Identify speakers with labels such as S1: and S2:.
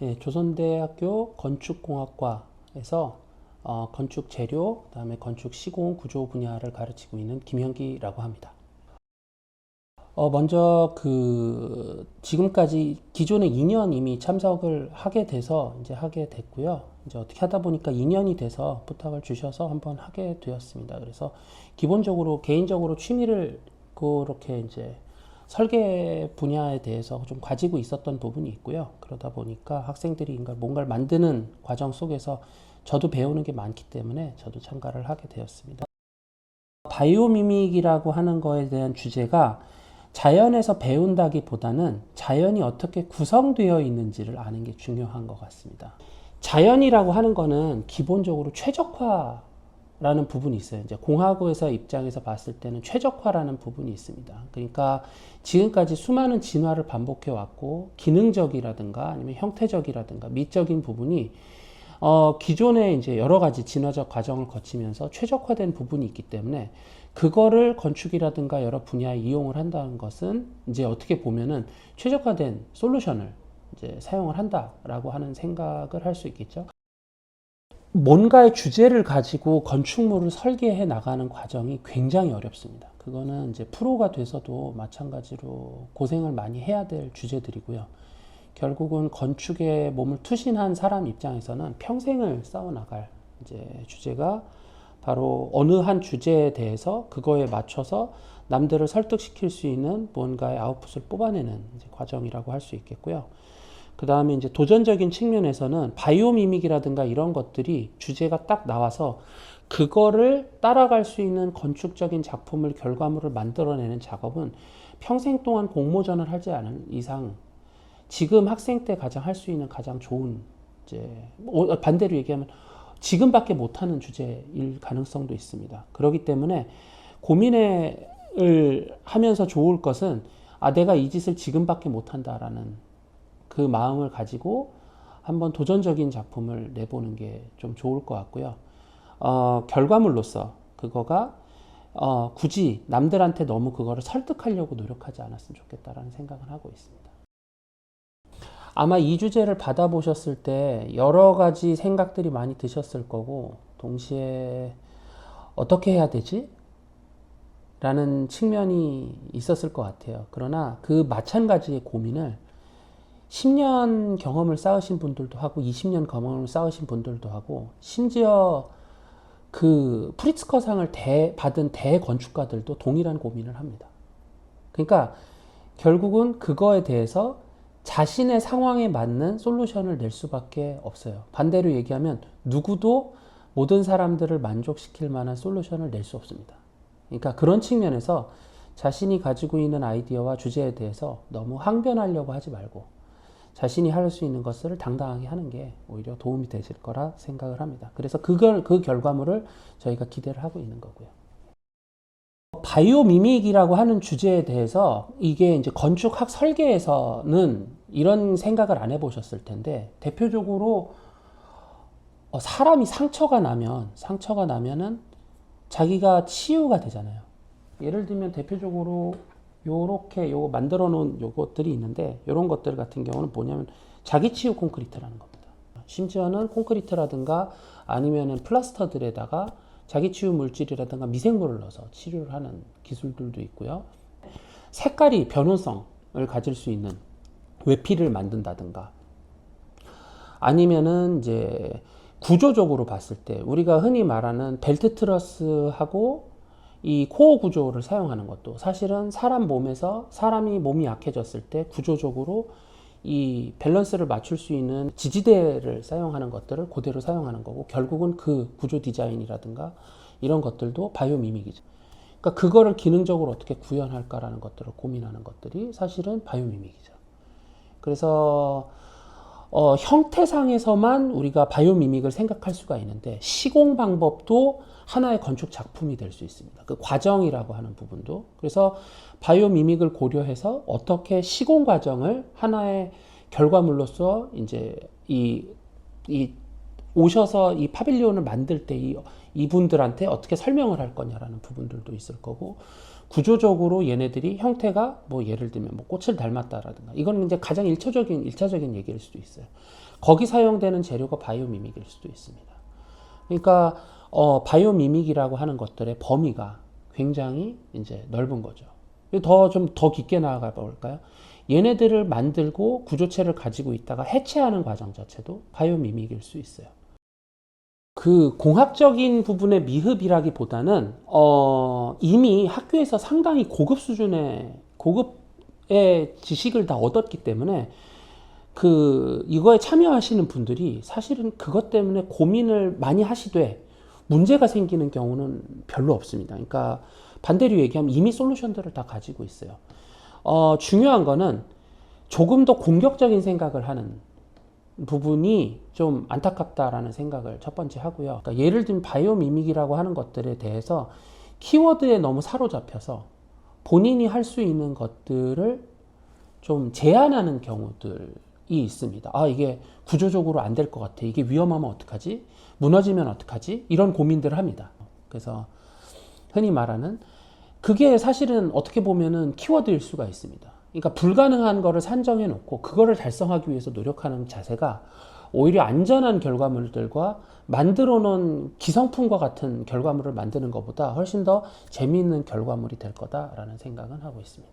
S1: 예, 조선대학교 건축공학과에서 건축 재료, 그다음에 건축 시공 구조 분야를 가르치고 있는 김현기라고 합니다. 먼저 지금까지 기존에 2년 이미 참석을 하게 돼서 이제 하게 됐고요. 이제 어떻게 하다 보니까 2년이 돼서 부탁을 주셔서 한번 하게 되었습니다. 그래서 기본적으로 개인적으로 취미를 그렇게 이제 설계 분야에 대해서 좀 가지고 있었던 부분이 있고요. 그러다 보니까 학생들이 뭔가를 만드는 과정 속에서 저도 배우는 게 많기 때문에 저도 참가를 하게 되었습니다. 바이오미믹이라고 하는 거에 대한 주제가 자연에서 배운다기보다는 자연이 어떻게 구성되어 있는지를 아는 게 중요한 것 같습니다. 자연이라고 하는 거는 기본적으로 최적화라는 부분이 있어요. 이제 공학에서 입장에서 봤을 때는 최적화라는 부분이 있습니다. 그러니까 지금까지 수많은 진화를 반복해 왔고 기능적이라든가 아니면 형태적이라든가 미적인 부분이 기존에 이제 여러 가지 진화적 과정을 거치면서 최적화된 부분이 있기 때문에 그거를 건축이라든가 여러 분야에 이용을 한다는 것은 이제 어떻게 보면은 최적화된 솔루션을 이제 사용을 한다라고 하는 생각을 할 수 있겠죠. 뭔가의 주제를 가지고 건축물을 설계해 나가는 과정이 굉장히 어렵습니다. 그거는 이제 프로가 돼서도 마찬가지로 고생을 많이 해야 될 주제들이고요. 결국은 건축에 몸을 투신한 사람 입장에서는 평생을 쌓아나갈 이제 주제가 바로 어느 한 주제에 대해서 그거에 맞춰서 남들을 설득시킬 수 있는 뭔가의 아웃풋을 뽑아내는 이제 과정이라고 할 수 있겠고요. 그 다음에 이제 도전적인 측면에서는 바이오미믹이라든가 이런 것들이 주제가 딱 나와서 그거를 따라갈 수 있는 건축적인 작품을 결과물을 만들어내는 작업은 평생 동안 공모전을 하지 않은 이상 지금 학생 때 가장 할 수 있는 가장 좋은 이제 반대로 얘기하면 지금밖에 못하는 주제일 가능성도 있습니다. 그렇기 때문에 고민을 하면서 좋을 것은 내가 이 짓을 지금밖에 못한다라는 그 마음을 가지고 한번 도전적인 작품을 내보는 게 좀 좋을 것 같고요. 결과물로서 그거가 굳이 남들한테 너무 그거를 설득하려고 노력하지 않았으면 좋겠다라는 생각을 하고 있습니다. 아마 이 주제를 받아보셨을 때 여러 가지 생각들이 많이 드셨을 거고, 동시에 어떻게 해야 되지? 라는 측면이 있었을 것 같아요. 그러나 그 마찬가지의 고민을 10년 경험을 쌓으신 분들도 하고, 20년 경험을 쌓으신 분들도 하고, 심지어 그 프리츠커상을 받은 대건축가들도 동일한 고민을 합니다. 그러니까 결국은 그거에 대해서 자신의 상황에 맞는 솔루션을 낼 수밖에 없어요. 반대로 얘기하면 누구도 모든 사람들을 만족시킬 만한 솔루션을 낼 수 없습니다. 그러니까 그런 측면에서 자신이 가지고 있는 아이디어와 주제에 대해서 너무 항변하려고 하지 말고 자신이 할 수 있는 것을 당당하게 하는 게 오히려 도움이 되실 거라 생각을 합니다. 그래서 그 결과물을 저희가 기대를 하고 있는 거고요. 바이오미믹이라고 하는 주제에 대해서 이게 이제 건축학 설계에서는 이런 생각을 안 해보셨을 텐데 대표적으로 사람이 상처가 나면은 자기가 치유가 되잖아요. 예를 들면 대표적으로 요렇게 만들어 놓은 요것들이 있는데 요런 것들 같은 경우는 뭐냐면 자기 치유 콘크리트라는 겁니다. 심지어는 콘크리트라든가 아니면은 플라스터들에다가 자기 치유 물질이라든가 미생물을 넣어서 치료를 하는 기술들도 있고요. 색깔이 변호성을 가질 수 있는 외피를 만든다든가 아니면은 이제 구조적으로 봤을 때 우리가 흔히 말하는 벨트 트러스하고 이 코어 구조를 사용하는 것도 사실은 사람 몸에서 사람이 몸이 약해졌을 때 구조적으로 이 밸런스를 맞출 수 있는 지지대를 사용하는 것들을 그대로 사용하는 거고 결국은 그 구조 디자인이라든가 이런 것들도 바이오미믹이죠. 그러니까 그거를 기능적으로 어떻게 구현할까라는 것들을 고민하는 것들이 사실은 바이오미믹이죠. 그래서 형태상에서만 우리가 바이오미믹을 생각할 수가 있는데 시공 방법도 하나의 건축 작품이 될 수 있습니다. 그 과정이라고 하는 부분도. 그래서 바이오미믹을 고려해서 어떻게 시공 과정을 하나의 결과물로서 이제 이 오셔서 이 파빌리온을 만들 때 이분들한테 어떻게 설명을 할 거냐라는 부분들도 있을 거고 구조적으로 얘네들이 형태가 뭐 예를 들면 뭐 꽃을 닮았다라든가 이건 이제 가장 일차적인 얘기일 수도 있어요. 거기 사용되는 재료가 바이오미믹일 수도 있습니다. 그러니까 바이오미믹이라고 하는 것들의 범위가 굉장히 이제 넓은 거죠. 좀 더 깊게 나아가 볼까요? 얘네들을 만들고 구조체를 가지고 있다가 해체하는 과정 자체도 바이오미믹일 수 있어요. 그 공학적인 부분의 미흡이라기보다는 이미 학교에서 상당히 고급의 지식을 다 얻었기 때문에 이거에 참여하시는 분들이 사실은 그것 때문에 고민을 많이 하시되 문제가 생기는 경우는 별로 없습니다. 그러니까 반대로 얘기하면 이미 솔루션들을 다 가지고 있어요. 중요한 거는 조금 더 공격적인 생각을 하는 부분이 좀 안타깝다라는 생각을 첫 번째 하고요. 그러니까 예를 들면 바이오미믹이라고 하는 것들에 대해서 키워드에 너무 사로잡혀서 본인이 할 수 있는 것들을 좀 제한하는 경우들이 있습니다. 이게 구조적으로 안 될 것 같아. 이게 위험하면 어떡하지? 무너지면 어떡하지? 이런 고민들을 합니다. 그래서 흔히 말하는 그게 사실은 어떻게 보면은 키워드일 수가 있습니다. 그러니까 불가능한 거를 산정해 놓고 그거를 달성하기 위해서 노력하는 자세가 오히려 안전한 결과물들과 만들어 놓은 기성품과 같은 결과물을 만드는 것보다 훨씬 더 재미있는 결과물이 될 거다라는 생각은 하고 있습니다.